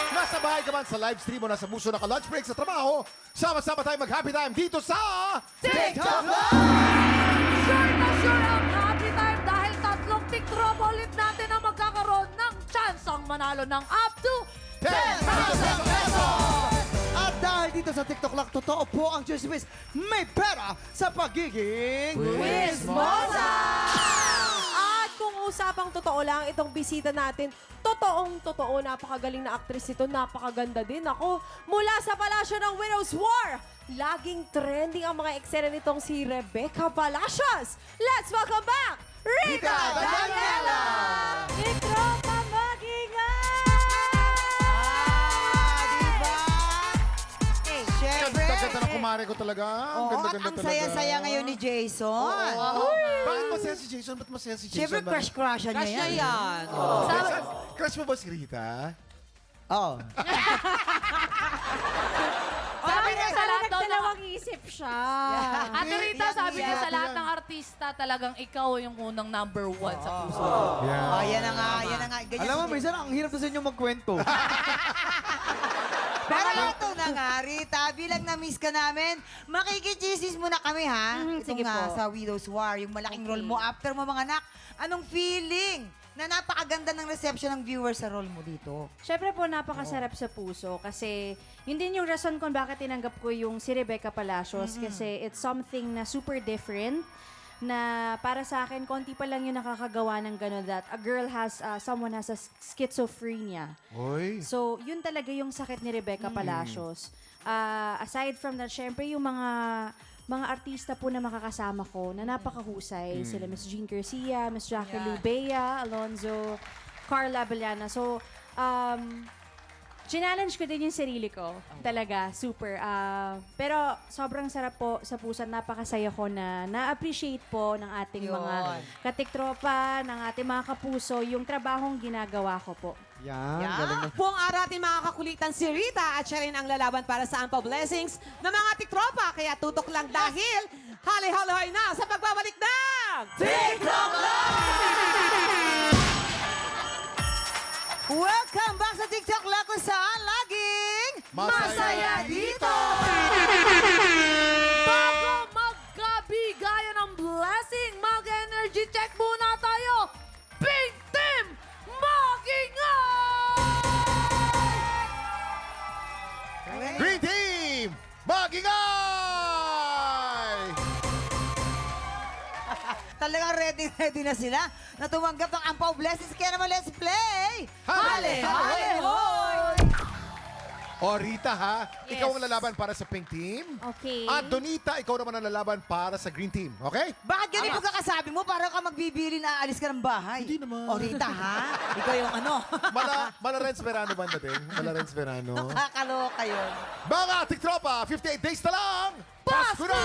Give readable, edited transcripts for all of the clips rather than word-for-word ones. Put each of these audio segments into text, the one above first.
Nasa bahay ka man, sa live stream o nasa buso, naka-lunch break sa trabaho, sama-sama tayo mag-happy time dito sa TikTok Live! Sure na sure ang happy time dahil tatlong TikTok ulit natin ang magkakaroon ng chance ang manalo ng up to 10,000 pesos! At dahil dito sa TikTok lang, totoo po ang chismis, may pera sa pagiging... Wismosa! At kung usapang totoo lang, itong bisita natin, totoong totoo, napakagaling na actress ito, napakaganda din. Ako, mula sa palasyo ng Widow's War, laging trending ang mga eksena nitong si Rebecca Palacios. Let's welcome back, Rita Daniela! Itropa Magingan! Diba? Siyempre. Ganda-ganda ng kumare ko talaga. Oo, at Ganda-ganda ang talaga. saya-saya ngayon ni Jason. Bakit masaya si Jason? Ba't masaya si Jason? Siyempre, crush-crushan niya yan. yan. Crush mo ba si Rita? Oo. Sabi niya sa lahat daw ng... Dalawang isip siya. Ate Rita, Yan, sabi niya yan. sa lahat ng artista, talagang ikaw yung unang number one sa puso. Oh, yan na nga, yan na nga. Ganyan Alam mo, si- minsan ang hirap na sa inyo magkwento. Pero ito na nga, Rita, bilang na-miss ka namin, makikichisis muna kami, ha? sige Ito nga, po. sa Widow's War, yung malaking role mo after mo mga anak. Anong feeling na napakaganda ng reception ng viewers sa role mo dito? Siyempre po, napakasarap sa puso kasi yun din yung rason kung bakit tinanggap ko yung si Rebecca Palacios kasi it's something na super different na para sa akin, konti pa lang yung nakakagawa ng gano'n that a girl has, someone has a schizophrenia. Oy. So, yun talaga yung sakit ni Rebecca Palacios. Aside from that, syempre yung mga artista po na makakasama ko na napakahusay. Sila Miss Jean Garcia, Miss Jackie Lubea, Alonzo, Carla Abellana. So, challenge ko din yung sarili ko. Talaga, super. Pero sobrang sarap po sa puso. Napakasaya ko na na-appreciate po ng ating mga Yun. katiktropa, ng ating mga kapuso, yung trabahong ginagawa ko po. Yan, Yan. galing na. Buong araw ating makakakulitan si Rita at siya rin ang lalaban para sa Ampaw Blessings ng mga tiktropa. Kaya tutok lang dahil hali-haloy na sa pagbabalik ng TikTok Welcome back sa TikTok Live kung saan laging Masaya dito! Bago magkabigayan ng blessing, mag-energy check muna tayo. Pink Team, Magingay! Green Team! Magingay! Talagang ready na sila na tumanggap ng Ampaw Blessings. Kaya naman, let's play! Hale! Hale, hoy! O Rita ha, Yes. ikaw ang lalaban para sa Pink Team. Okay. At Donita, ikaw naman ang lalaban para sa Green Team. Okay? Bakit ganito kakasabi mo? Parang ka magbibili na aalis ka ng bahay. Hindi naman. O Rita, ha? Ikaw yung ano. Mala Renz Verano ba natin? Mala Renz Verano. Nakakaloka yun. Mga tiktropa, 58 days na lang! Pasko na!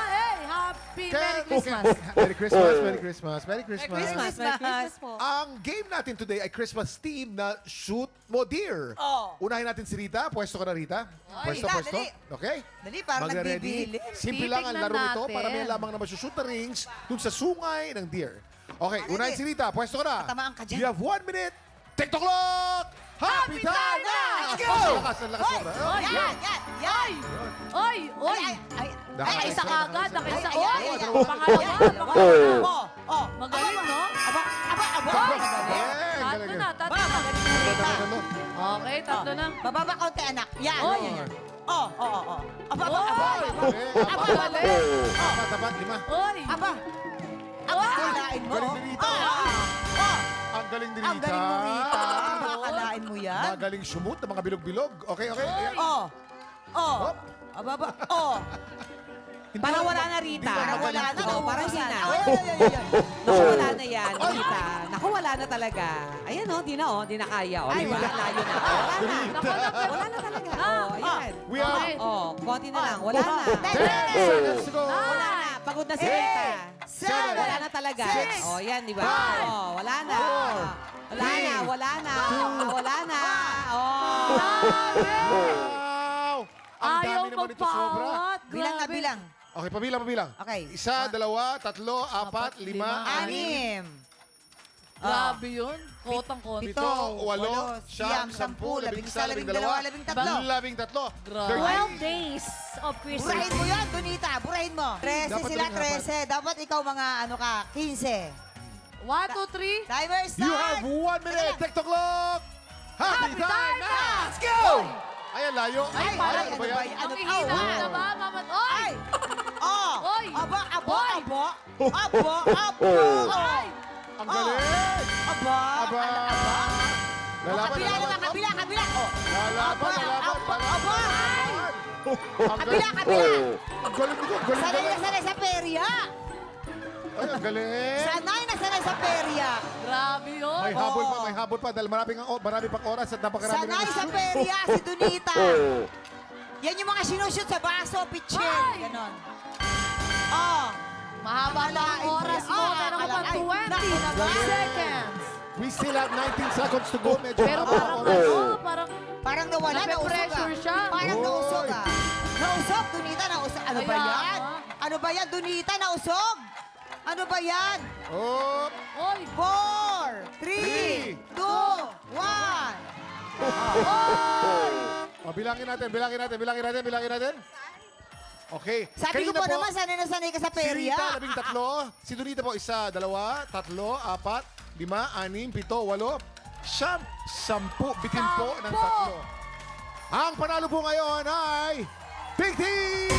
Hey, happy Merry Christmas! Merry Christmas, Merry Christmas, Merry Christmas. Christmas. Merry Christmas po. Ang game natin today ay Christmas theme na Shoot Mo Dear. Oh. Unahin natin si Rita. Pwesto ka na, Rita. Pwesto, Rita, pwesto. dali. Okay? Dali, parang Magre-ready. nagbibili. Simple lang ang Titignan laro ito natin. para may lamang na masushoot na rings dun sa sungay ng deer. Okay, unahin si Rita. Pwesto ka na. Tatamaan ka dyan. You have 1 minute. TikTok clock! Happy time na! Let's go! Ang lakas, ang lakas. Hoy! sobra. Yan! Yan! Oy, oy! Ay! Ay, isa ka agad, nakaisa. Ay, Oy, ay, ay, ay. pangalawa. Oh! Magaling, no? Aba! Oy! Galing, Tatlo galing. na, tatlo Ba, na. magaling si Rita. Okay, tatlo na. Bababa kaunti, anak. Yan, Oh. yan, yan. Oh! Aba, aba, Oy! aba. Galing. Magaling. Tapat, 5. Oy! Aba! Aba, kalain mo. Galing ni Rita. Ang galing ni Rita. Ang galing mo, Rita. Kalain mo yan. Magaling sumut ng mga bilog-bilog. Okay, okay. Ayan. Oh! Hop. Aba, aba. Oh! Parang wala na, Rita. Parang Wala na. Oo, parang hindi na. Ay, ay, ay, ay, ay. Naku, wala na yan, Rita. Naku, wala na talaga. Ayan, di na kaya. O, Ay, diba? wala. Layo na. Wala na. Naku, naku. Wala na talaga. O, ayan. We are Okay. O, konti na lang. Wala na. 10 seconds to go. Wala na. Pagod na si Rita. Seven. Wala na talaga. Six. O, yan, di ba? Five. O, wala na. Four. Wala na, wala na. Wala na. O. Wow! Ang Ayaw dami naman ito sobra. magpawat. Bilang na Grabe. bilang. Okay, pabilang. Okay. 1, 2, 3, 4, 5, 6. Grabe yun. Kotang-kota. 7, 8, 9, 10, 11, 12, 13. Grabe. 12 days of Christmas. Burahin mo yan, Donita. Burahin mo. 13 Dapat sila, tuloy 13. Dapat ikaw mga 15. 1, 2, 3. Timer start! You have 1 minute. TikTok clock. Happy time na! Let's go! Ayan, layo. Ay, parang ano ba ano yan? ba yan? Ang Ano- ihina Oh, na ba, mamat? Oy! Oh! Oy! Aba, aba, Oy! aba! Aba, aba! Oy! Ang galing! Aba! Aba! Lalaban, Kabila naman, lalaban. kabila, kabila! Oh! Lalaban, lalaban, Aba! lalaban. Ang Kabila, galing. kabila! Ang galing nito, galing, Sanay na galing. sanay sa perya! Ay, ang galing. Sanay na sanay sa perya! Grabe yun. May habol pa dahil marami pang oras at napakarami Sanay sa perya si Donita! Yan yung mga sinushoot sa baso, pitcher. Ay! Ganon. Oh! Mahaba na ang oras mo. Meron ka pa 20 seconds. We still have 19 seconds to go. Medyo Pero haba parang ang oras. ano, parang Parang nawala, nausog Nape-pressure siya. Parang Oy. nausog Nausog, Donita, nausog. Ano ba Kaya yan? nga. Ano ba yan, Donita, nausog? Ano ba yan? Oh, Oy! 4, 3, 2, 1. bilangin natin. Okay. Sabi ko Kanina po naman, sanay na sanay ka sa Si perya. Rita, 13. Si Donita po, 1, 2, 3, 4, 5, 6, 7, 8, 9, 10, bitin po ng 3. Ang panalo po ngayon ay Big Team!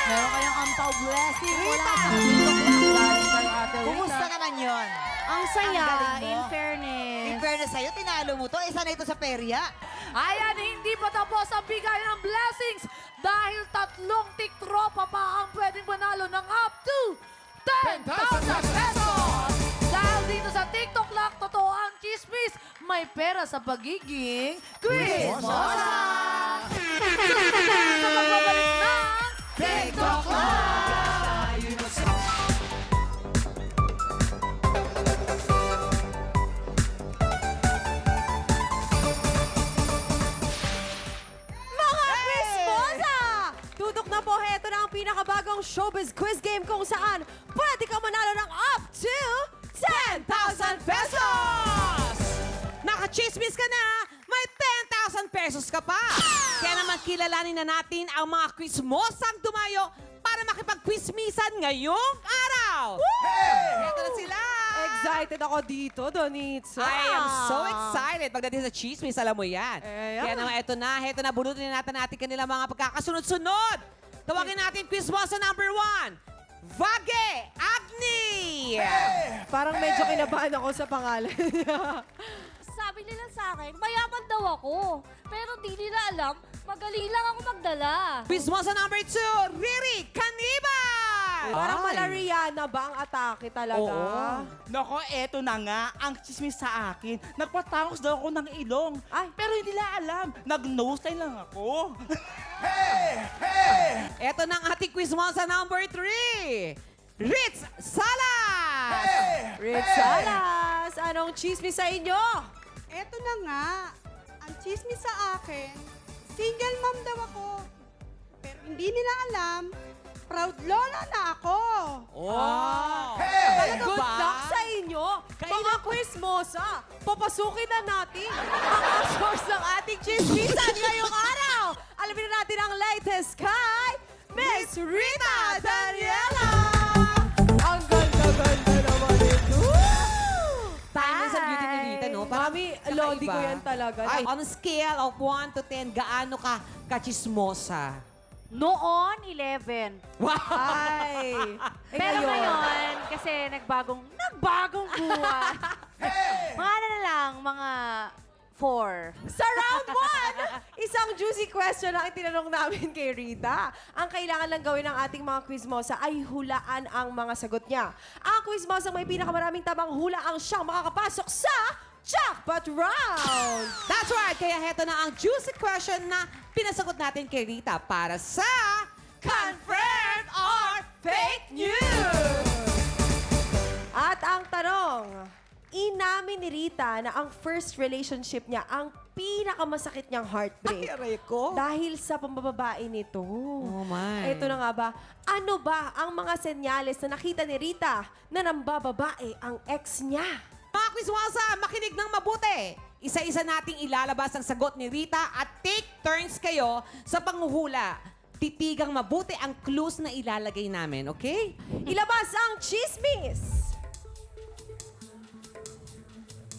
Meron kayong ampaw blessing mula Rita! sa TikTok lang galing kay Ate Rita. Kumusta naman yon? Ang saya, Ang galing mo. in fairness. In fairness sa'yo, tinalo mo to. Isa na ito sa perya. Ayan, hindi pa tapos ang bigay ng blessings dahil 3 tiktropa pa ang pwedeng manalo ng up to 10,000 pesos! Dahil dito sa TikTok lang, totoo ang chismis, may pera sa pagiging Christmosa! Sa pagbabalik ng TikTok lang! Mga Christmosa! Tutok na po, heto na ang pinakabagong showbiz quiz game kung saan pwede ka manalo ng up to 10,000 pesos! Nakachismis ka na, may 10,000 pesos ka pa. Kaya naman kilalanin na natin ang mga quizmosang dumayo para makipag-quizmisan ngayong araw. Heto na sila! Excited ako dito, Donitsa. I am so excited. Pagdating sa chismis, alam mo yan. Eh, Kaya naman, heto na, bunutin natin kanila mga pagkakasunod-sunod. Tawagin natin quizmosa number 1. Vage Agni! Parang medyo kinabahan ako sa pangalan niya. Sabi nila sa akin, mayaman daw ako. Pero di nila alam, magaling lang ako magdala. Quizmosa number 2, Riri Caniban! Parang Malariana ba ang atake talaga? Nako, eto na nga, ang chismis sa akin. Nagpatangos daw ako ng ilong. Ay. Pero hindi nila alam, nag-nose line lang ako. Eto na ang ating quizmosa number 3, Ritz Salas! Ritz Salas, anong chismis sa inyo? Eto na nga, ang chismis sa akin, single mom daw ako. Pero hindi nila alam, proud lola na ako. Oh! Talaga Good good luck sa inyo, mga Quizmosa. Papasukin na natin ang source ng ating chismisan ngayong araw. Alamin na natin ang latest kay Miss Rita Daniela. Ang ganda-ganda naman ito. Timeless ang beauty ni Rita, no? Mami, lodi ko yan talaga. Ay, on a scale of 1 to 10, gaano ka kachismosa? Noon, 11. Ay. Pero ngayon, kasi nagbagong buhay. Mga ano na lang, mga 4. Sa round 1, isang juicy question ang itinanong namin kay Rita. Ang kailangan lang gawin ng ating mga quizmosa ay hulaan ang mga sagot niya. Ang quizmosa may pinakamaraming tamang hula ang siyang makakapasok sa jackpot round! That's right! Kaya heto na ang juicy question na pinasagot natin kay Rita para sa Confirm or Fake News! At ang tanong, inamin ni Rita na ang first relationship niya, ang pinakamasakit niyang heartbreak. Aray ko. Dahil sa pambababae nito. Oh my. Ito na nga ba, ano ba ang mga senyales na nakita ni Rita na nambababae ang ex niya? Mga Quizmosa, makinig ng mabuti. Isa-isa nating ilalabas ang sagot ni Rita at take turns kayo sa panghuhula. Titigang mabuti ang clues na ilalagay namin, okay? Ilabas ang chismis!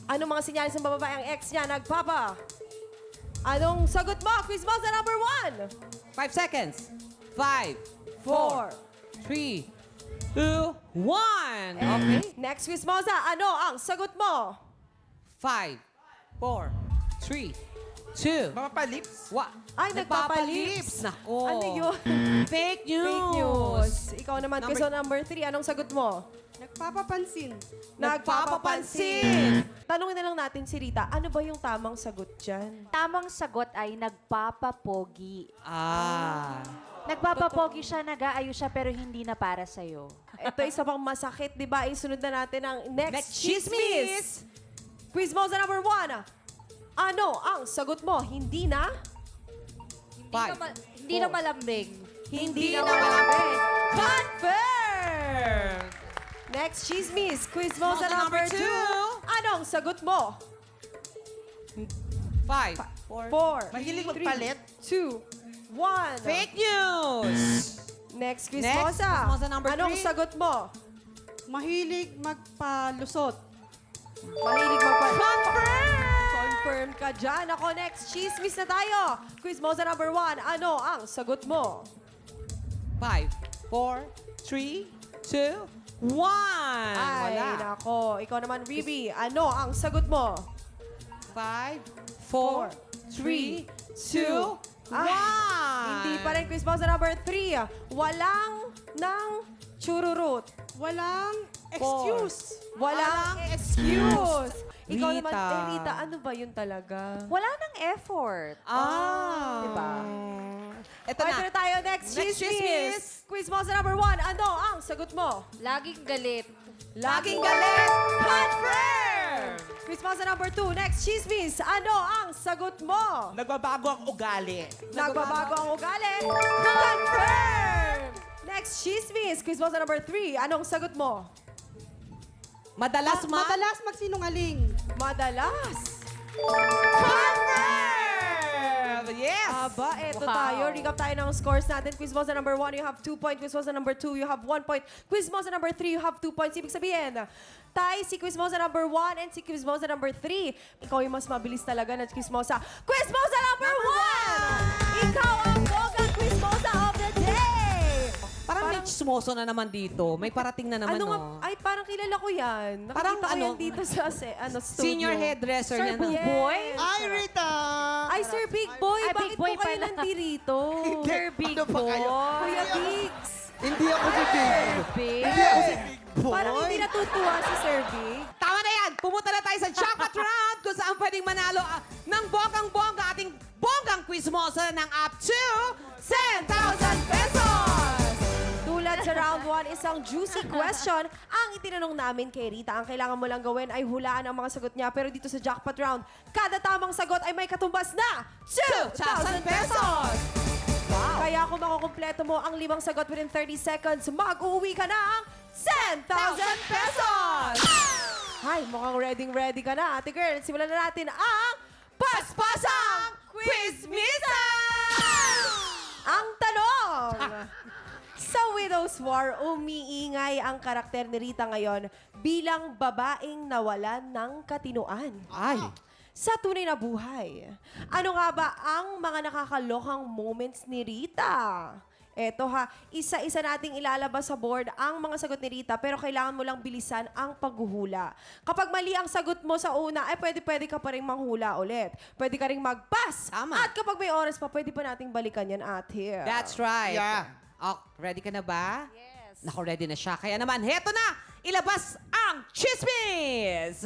Ano mga senyales ng babae ang ex niya? Nagpapa. Anong sagot mo? Quizmosa number 1. 5 seconds. 5, 4, 3, 2, 1. Okay? Next Quizmosa, ano ang sagot mo? 5, 4, 3, 2, Mapapalips? Ay, nagpapalips. Nako. Ano yun? Fake news. Fake news. Ikaw naman, Number- Quizmosa number 3. Anong sagot mo? Nagpapapansin. Nagpapapansin. Tanungin na lang natin si Rita, ano ba yung tamang sagot dyan? Tamang sagot ay nagpapapogi. Ah. Nagpapapogi siya, nag-aayos siya, pero hindi na para sa'yo. Ito isa pang masakit, di ba? Isunod na natin ang next, Next chismis. Quizmosa number 1. Ano ang sagot mo? Hindi na? Five. Hindi na malambing. Hindi na malapit. Confirm! Next chismis. Quizmosa number 2. Anong sagot mo? 5, 4, Mahilig magpalit? 2, 1. Fake news. Next Next, Quizmosa. Quizmosa number Anong 3. sagot mo? Mahilig magpalusot. Mahilig Confirm ka dyan. Ako, next chismis na tayo. Quizmosa number 1. Ano ang sagot mo? 5, 4, 3, 2, 1. Ay, Wala. nako. Ikaw naman, Ribi. Ano ang sagot mo? 5, 4, 3, 2, 1. Hindi pa rin Quizmosa number 3. Walang nang chururut. Walang excuse. Walang excuse. Ikaw Rita. naman, Rita, ano ba yun talaga? Wala nang effort. Ah. Diba? Ito Ito na. na tayo, next Next chismis. chismis. Quizmosa number 1. Ano ang sagot mo? Laging galit. Laging galit. Confirm! Quizmosa number 2. Next chismis. Ano ang sagot mo? Nagbabago ang ugali. Nagbabago ang ugali. Confirm! Next chismis. Quizmosa number 3. Anong sagot mo? Madalas Madalas magsinungaling. Madalas. Yes. Aba, eto Wow. tayo. Recap tayo ng scores natin. Quizmosa number 1, you have 2 points. Quizmosa number 2, you have 1 point. Quizmosa number 3, you have 2 points. Ibig sabihin, tie si Quizmosa number 1 and si Quizmosa number 3. Ikaw yung mas mabilis talaga na Quizmosa. Quizmosa number 1! Ikaw ang bogang Quizmosa of the day! Parang may chismoso na naman dito. May parating na naman, Ano nga? no? Ay, parang kilala ko yan. Nakikita Parang ko yan ano? dito sa studio. Senior hairdresser Sir yan. Big ah. Boy? Ay, Rita! Ay, Sir Big Boy, Ay, bakit Big Boy po kayo pala. nandirito? Sir Big Ano ba kayo? Boy. Kuya Biggs. Hindi ako si Big. Big. Hindi ako si Big Boy. Parang hindi natutuwa si Sir Big. Tama na yan! Pumunta na tayo sa jackpot round kung saan pwedeng manalo ng bonggang-bongga ating bonggang quizmosa ng up to 10,000 pesos! Tulad sa round 1, isang juicy question ang itinanong namin kay Rita. Ang kailangan mo lang gawin ay hulaan ang mga sagot niya. Pero dito sa jackpot round, kada tamang sagot ay may katumbas na 2,000 pesos! Wow. Kaya kung makukumpleto mo ang 5 sagot within 30 seconds, mag-uwi ka ng 10,000 pesos! Hay, mukhang ready ka na. Ate girl, simulan na natin ang Paspasang Quizmisa! Ang tanong! Sa Widow's War, umiingay ang karakter ni Rita ngayon bilang babaeng nawalan ng katinoan. Ay! Sa tunay na buhay, ano nga ba ang mga nakakalokang moments ni Rita? Eto ha, isa-isa nating ilalabas sa board ang mga sagot ni Rita pero kailangan mo lang bilisan ang paghuhula. Kapag mali ang sagot mo sa una, ay pwede ka pa rin manghula ulit. Pwede ka rin mag-pass. Tama. At kapag may oras pa, pwede pa nating balikan yan, ate. That's right. Yeah. Oh, ready ka na ba? Yes. Naku, ready na siya. Kaya naman, heto na! Ilabas ang chismis!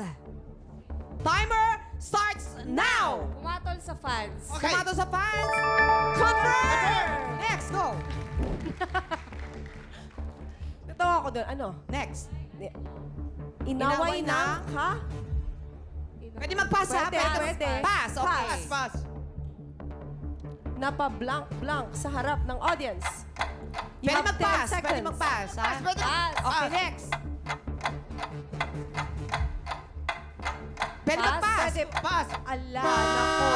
Timer starts now! Pumatol sa fans. Okay. Kumato sa fans! Confirm! Next, go! Natawa ko doon. Ano? Next. Inaway na, ha? Pwede mag-pass ha? Pwede. Pass, okay. Pass, pass. Napa-blank-blank sa harap ng audience. You Pwede have 10 mag-pass. seconds. Pwede mag-pass, ha? Okay, next. Pwede mag-pass. Pwede. Pass. Ala, nako.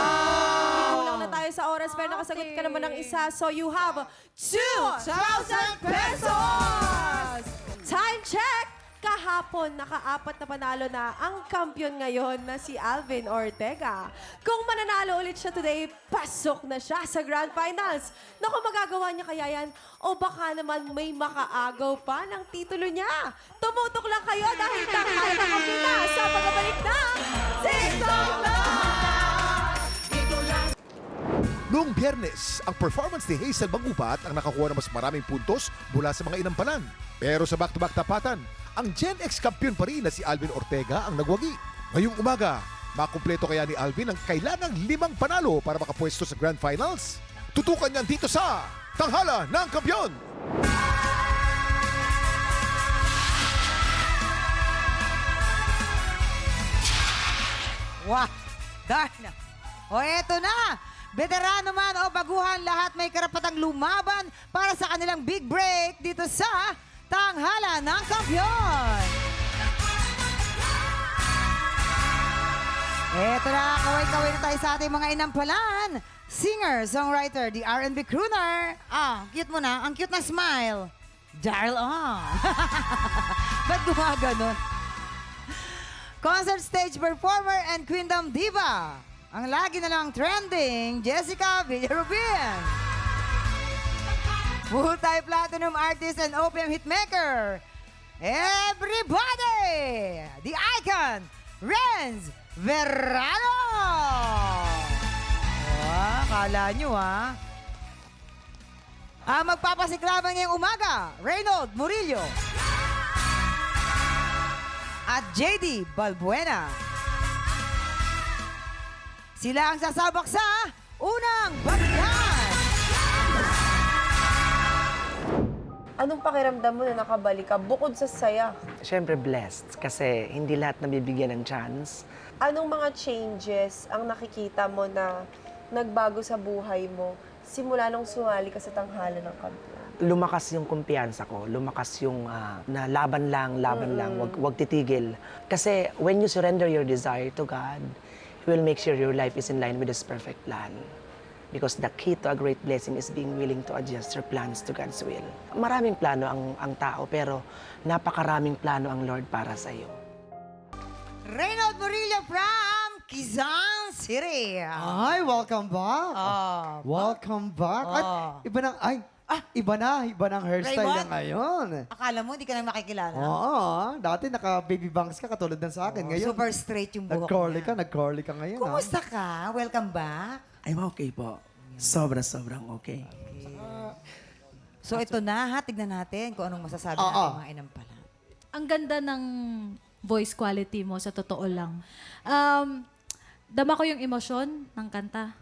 Kulang na tayo sa oras, pero nakasagot ka naman ng isa. So you have 2,000 pesos! Time check! Kahapon, naka-4 na panalo na ang kampiyon ngayon na si Alvin Ortega. Kung mananalo ulit siya today, pasok na siya sa Grand Finals. Naku, magagawa niya kaya yan? O baka naman may makaagaw pa ng titulo niya? Tumutok lang kayo dahil tangkala na kami na sa pagbabalik ng TikTok Live! Noong Biyernes, ang performance ni Hazel Mangupat ang nakakuha ng mas maraming puntos mula sa mga inampalan. Pero sa back-to-back tapatan, ang Gen X kampiyon pa rin na si Alvin Ortega ang nagwagi. Ngayong umaga, makumpleto kaya ni Alvin ang kailangang 5 panalo para makapwesto sa Grand Finals? Tutukan niyan dito sa Tanghala ng Kampiyon! Wow! Darna! O eto na! Veterano man o baguhan, lahat may karapatang lumaban para sa kanilang big break dito sa Tanghala ng Kampiyon! Eto na, kaway-kaway na tayo sa ating mga inampalan. Singer, songwriter, the R&B crooner. Cute mo na. Ang cute na smile. Daryl on. Ba't gumaganon? Concert stage performer and Queendom diva. Ang lagi na lang trending, Jessica Villarubin. Multi-platinum artist and OPM hitmaker. Everybody! The icon, Renz Verano! Kala nyo magpapasiklaban ngayong umaga, Reynold Murillo. At JD Balbuena. Sila ang sasabak sa unang balikan. Anong pakiramdam mo na nakabalik ka bukod sa saya? Siyempre blessed kasi hindi lahat nabibigyan ng chance. Anong mga changes ang nakikita mo na nagbago sa buhay mo simula nung sumali ka sa Tanghala ng Kampiyon? Lumakas yung kumpiyansa ko, lumakas yung na laban lang, wag titigil. Kasi when you surrender your desire to God, He will make sure your life is in line with His perfect plan. Because the key to a great blessing is being willing to adjust your plans to God's will. Maraming plano ang tao, pero napakaraming plano ang Lord para sa iyo. Reynold Murillo from Quezon City. Ay, welcome back. Welcome back. At iba ng hairstyle Raymond? niya ngayon. Akala mo, hindi ka na makikilala? Oo, dati naka-baby bangs ka katulad ng sa akin. Ngayon, Super straight yung buhok niya. nag-curly ka ngayon. Kumusta ka? Welcome back. I'm okay po. Sobrang okay. So ito na, tignan natin kung anong masasabi Oo. natin mga inampalan. Ang ganda ng voice quality mo, sa totoo lang. Dama ko yung emosyon ng kanta.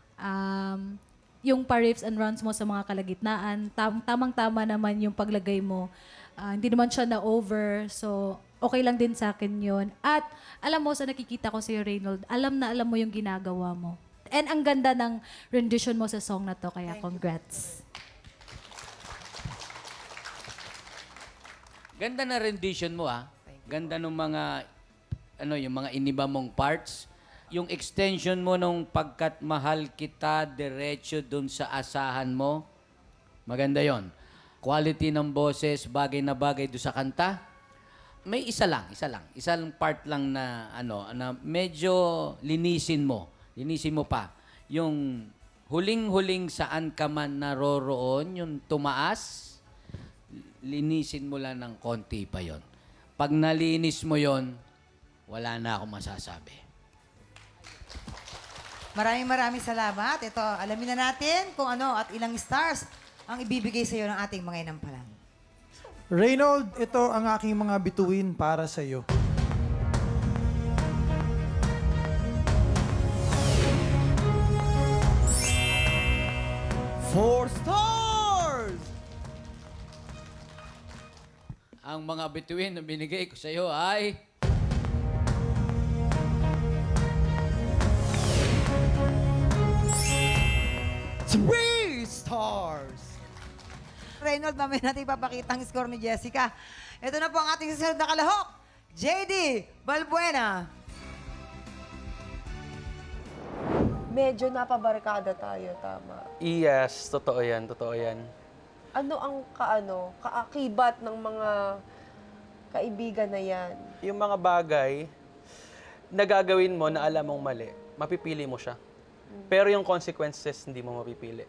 Yung pa-riffs and runs mo sa mga kalagitnaan, tamang-tama naman yung paglagay mo. Hindi naman siya na-over, so okay lang din sa akin yun. At alam mo, sa nakikita ko sa'yo, Reynold, alam mo yung ginagawa mo. And ang ganda ng rendition mo sa song na to, kaya congrats. Ganda na rendition mo, Ganda ng mga, yung mga iniba mong parts. Yung extension mo nung pagkat mahal kita, diretso dun sa asahan mo. Maganda yon. Quality ng boses, bagay na bagay doon sa kanta. May isa lang. Isang part lang na, na medyo linisin mo. Linisin mo pa. Yung huling-huling saan ka man naroroon, yung tumaas, linisin mo lang ng konti pa yon. Pag nalinis mo yon, wala na akong masasabi. Maraming salamat. Ito, alamin na natin kung ano at ilang stars ang ibibigay sa iyo ng ating mga inampalan. Reynold, ito ang aking mga bituin para sa iyo. Four stars! Ang mga bituin na binigay ko sa iyo ay 3 stars. Reynold, mamaya natin ipapakita ang score ni Jessica. Ito na po ang ating susunod na kalahok. JD Balbuena. Medyo napabarkada tayo, tama. Yes, totoo yan, totoo yan. Ano ang kaakibat ng mga kaibigan na yan? Yung mga bagay na gagawin mo na alam mong mali, mapipili mo siya. Pero yung consequences, hindi mo mapipili.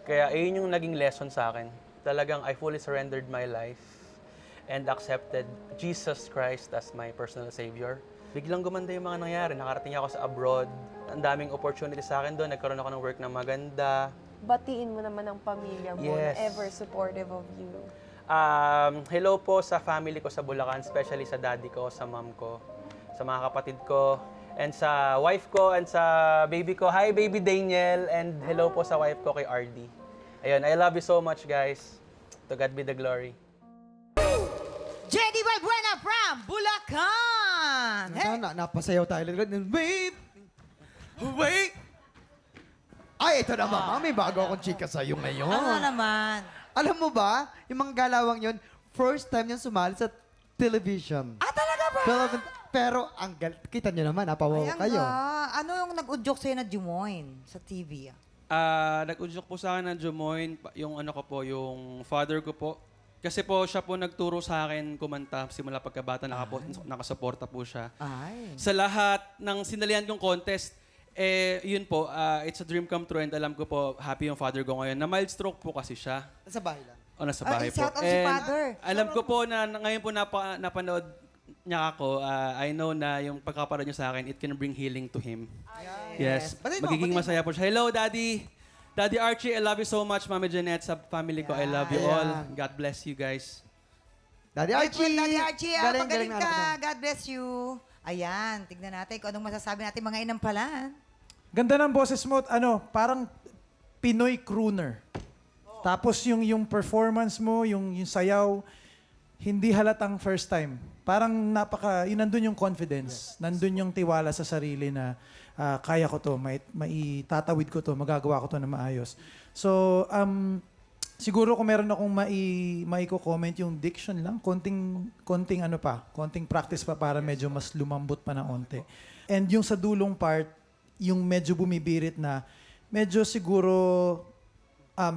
Kaya ayun yung naging lesson sa akin. Talagang I fully surrendered my life and accepted Jesus Christ as my personal Savior. Biglang gumanda yung mga nangyari. Nakarating ako sa abroad. Ang daming opportunity sa akin doon. Nagkaroon ako ng work na maganda. Batiin mo naman ang pamilya mo Yes. na ever supportive of you. Hello po sa family ko sa Bulacan, especially sa daddy ko, sa mom ko, sa mga kapatid ko, and sa wife ko, and sa baby ko. Hi, baby Daniel, and hello po sa wife ko kay RD. Ayun, I love you so much, guys. To God be the glory. JD Balbuena from Bulacan. Napasayaw tayo. Wait! Wait! Ay, ito naman, Ma. May bago akong chika sa'yo ngayon. Ano naman? Alam mo ba, yung mga galawang yon, first time niyang sumali sa television. Talaga ba? Pero kita niyo naman, napawaw Ayan kayo. nga. Ano yung nag-udyok sa'yo na Jumoin sa TV? Nag-udyok po sa akin ng Jumoin, yung ano ko po, yung father ko po. Kasi po siya po nagturo sa akin kumanta simula pagkabata, nakasuporta po siya. Ay. Sa lahat ng sinalihan kong contest, yun po, it's a dream come true and alam ko po, happy yung father ko ngayon. Na mild stroke po kasi siya. Sa bahay lang. O nasa bahay po. shout out si father. Alam ko po na ngayon po napanood niya ako, I know na yung pagkapanood niya sa akin, it can bring healing to him. Yes. Magiging masaya po siya. Hello, Daddy. Daddy Archie, I love you so much. Mami Jeanette, sa family ko, I love you all. God bless you guys. Daddy Archie! Daddy Archie, Galing pagaling ka. God bless you. Ayan, tignan natin kung anong masasabi natin mga inampalan. Ganda ng boses mo, parang Pinoy crooner. Tapos yung performance mo, yung sayaw, hindi halatang first time. Parang nandun yung confidence, nandun yung tiwala sa sarili na kaya ko to, maitatawid ko to, magagawa ko to na maayos. So, siguro kung meron akong maiko-comment yung diction lang, konting practice pa para medyo mas lumambot pa ng onte. And yung sa dulong part, yung medyo bumibirit na, medyo siguro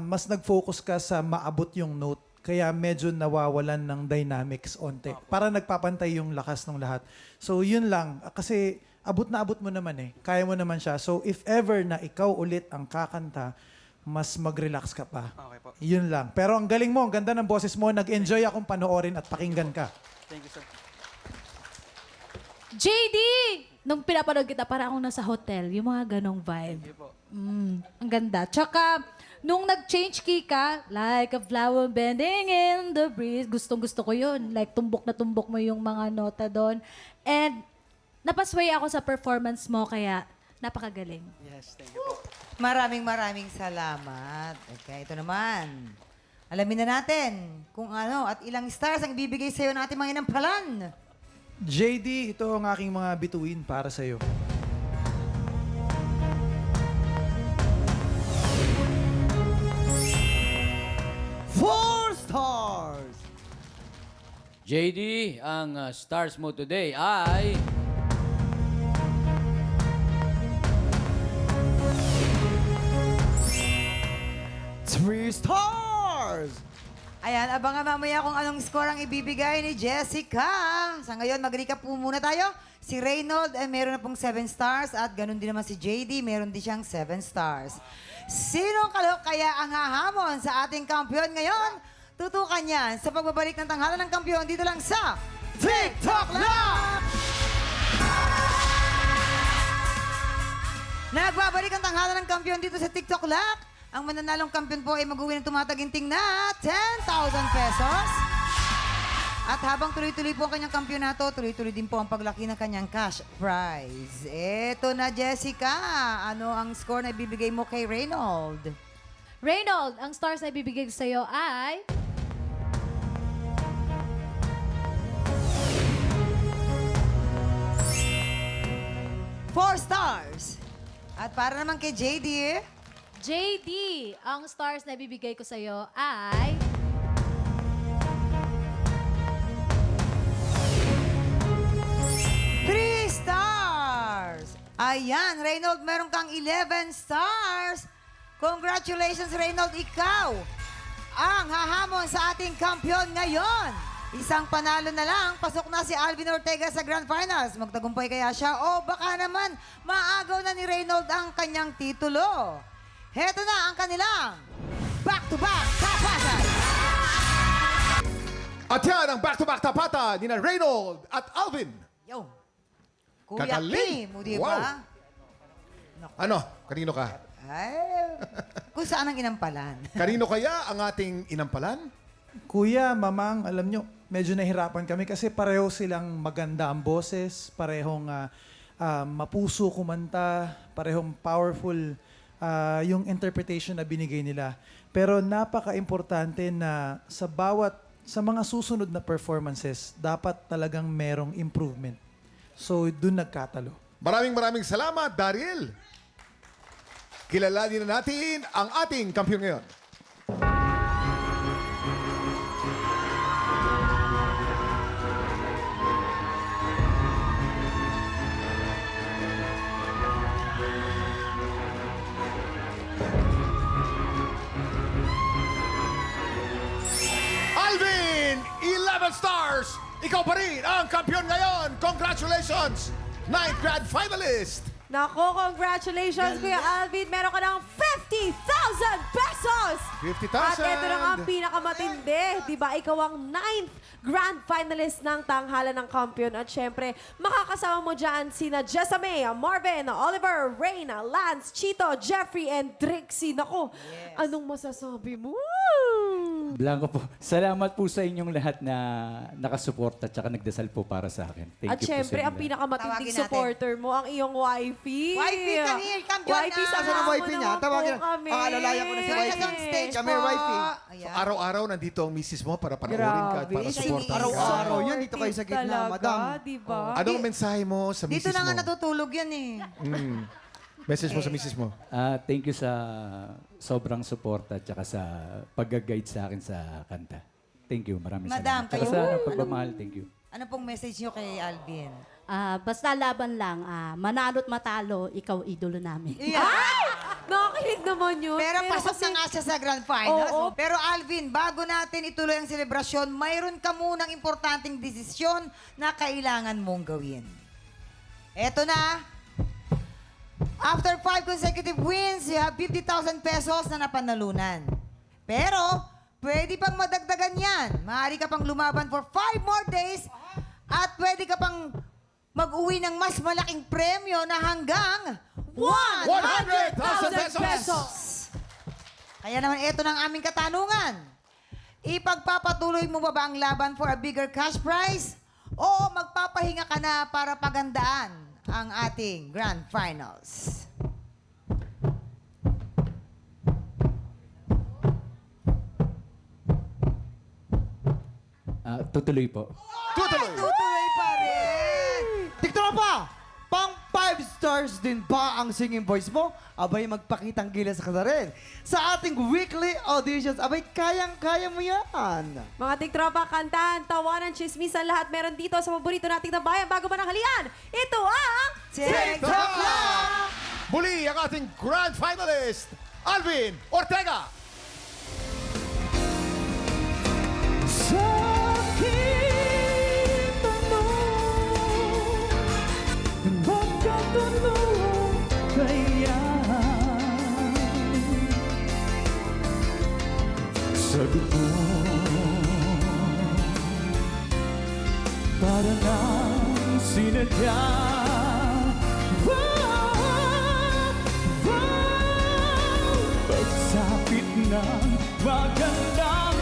mas nag-focus ka sa maabot yung note. Kaya medyo nawawalan ng dynamics onte. Para nagpapantay yung lakas ng lahat. So yun lang. Kasi abot na abot mo naman eh. Kaya mo naman siya. So if ever na ikaw ulit ang kakanta, mas mag-relax ka pa. Okay po. Yun lang. Pero ang galing mo, ang ganda ng boses mo. Nag-enjoy akong panoorin at pakinggan ka. Thank you, sir. JD! Nung pinapanood kita, parang akong nasa hotel. Yung mga ganong vibe. Thank you po. Ang ganda. Tsaka, nung nag-change key ka, like a flower bending in the breeze, gustong-gusto ko yun. Like, tumbok na tumbok mo yung mga nota doon. And, napasway ako sa performance mo, kaya napakagaling. Yes, thank you po. Maraming salamat. Okay, ito naman. Alamin na natin kung ano at ilang stars ang ibibigay sa'yo ng ating mga inampalan. JD, ito ang aking mga bituin para sa'yo. Stars! JD, ang stars mo today ay... Three stars! Ayan, abangan mamaya kung anong score ang ibibigay ni Jessica. Sa ngayon, mag-recap po muna tayo. Si Reynold ay meron na pong 7 stars at ganun din naman si JD, meron din siyang 7 stars. Sinong kalahok kaya ang hahamon sa ating kampiyon ngayon? Tutukan yan sa pagbabalik ng tanghalan ng kampiyon dito lang sa TikTok Lock! Nagbabalik ang tanghalan ng kampiyon dito sa TikTok Lock. Ang mananalong kampiyon po ay mag-uwi ng tumataginting na 10,000 pesos. At habang tuloy-tuloy po ang kanyang kampyonato, tuloy-tuloy din po ang paglaki ng kanyang cash prize. Eto na, Jessica. Ano ang score na ibibigay mo kay Reynold? Reynold, ang stars na ibibigay ko sa'yo ay... 4 stars. At para naman kay JD, JD, ang stars na bibigay ko sa'yo ay... Three stars! Ayan, Reynold, meron kang 11 stars. Congratulations, Reynold, ikaw ang hahamon sa ating kampiyon ngayon. Isang panalo na lang, pasok na si Alvin Ortega sa Grand Finals. Magtagumpay kaya siya o baka naman maagaw na ni Reynold ang kanyang titulo. Heto na ang kanilang back-to-back tapatan. At yan ang back-to-back tapatan ni na Reynold at Alvin. Yo, Kuya Kagaling. Kim, di Wow. ba? Ano? Kanino ka? Ay, kung saan ang inampalan. Kanino kaya ang ating inampalan? Kuya, mamang, alam nyo, medyo nahirapan kami kasi pareho silang maganda ang boses, parehong mapuso kumanta, parehong powerful yung interpretation na binigay nila. Pero napaka-importante na sa mga susunod na performances, dapat talagang merong improvement. So, dun nagkatalo. Maraming salamat, Daryl. Kilalanin na natin ang ating kampiyon ngayon. Alvin, 11 stars! Ikaw pa rin ang kampiyon ngayon. Congratulations! 9th grand finalist! Nako, congratulations, Kuya Alvin. Meron ka ng 50,000 pesos! 50,000! At ito na nga ang pinakamatindi. Di ba? Ikaw ang 9th grand finalist ng tanghalan ng kampiyon. At syempre, makakasama mo dyan sina Jessamay, Marvin, Oliver, Reyna, Lance, Chito, Jeffrey, and Trixie. Nako, anong masasabi mo? Blanco po. Salamat po sa inyong lahat na nakasuporta at saka nagdasal po para sa akin. Thank At you syempre, po sa ang inyo. pinakamatinding Tawagin natin. supporter mo, ang iyong wifey. Wifey, come here, kampiyon Wifey, na. sama Asan ang mo wifey niya? naman Tawagin po na. kami. Paalalayan ko na si Join us wifey. on stage Kami, po. wifey. So, araw-araw nandito ang misis mo para panoorin ka at para Grabe. supportan ka. Araw-araw yan, dito kayo sa gitna, Talaga, madam. diba? Anong mensahe mo sa Dito misis na mo? nga natutulog yan eh. Message mo sa misis mo. Thank you sa sobrang suporta at saka sa pag-guide sa akin sa kanta. Thank you. Maraming Madam, salamat. At kayo- sa pagmamahal, thank you. Ano pong message nyo kay Alvin? Basta laban lang. Manalo't matalo, ikaw idolo namin. Ay! Nakakilig naman yun. Pero pasok kasi- na nga siya sa Grand Finals. Oo. Pero Alvin, bago natin ituloy ang selebrasyon, mayroon ka munang importanteng desisyon na kailangan mong gawin. Eto na. After 5 consecutive wins, you have 50,000 pesos na napanalunan. Pero, pwede pang madagdagan yan. Maaari ka pang lumaban for 5 more days at pwede ka pang mag-uwi ng mas malaking premyo na hanggang 100,000 pesos! Kaya naman, ito ng aming katanungan. Ipagpapatuloy mo ba ang laban for a bigger cash prize? O magpapahinga ka na para pagandaan ang ating Grand Finals? Tutuloy po. Tutuloy! Tutuloy pa rin! Tiktropa! Pang 5 stars din ba ang singing voice mo? Abay, magpakitang gilas ka na rin. Sa ating weekly auditions, abay, kayang-kaya mo yan. Mga tiktropa, kantahan, tawanan, chismisan, lahat meron dito sa paborito nating tambayan. Bago ba halian, ito ang... TikTok lang! Muli ang ating grand finalist, Alvin Ortega! Sagot ko para nang sinadya. Pagsapit ng magandang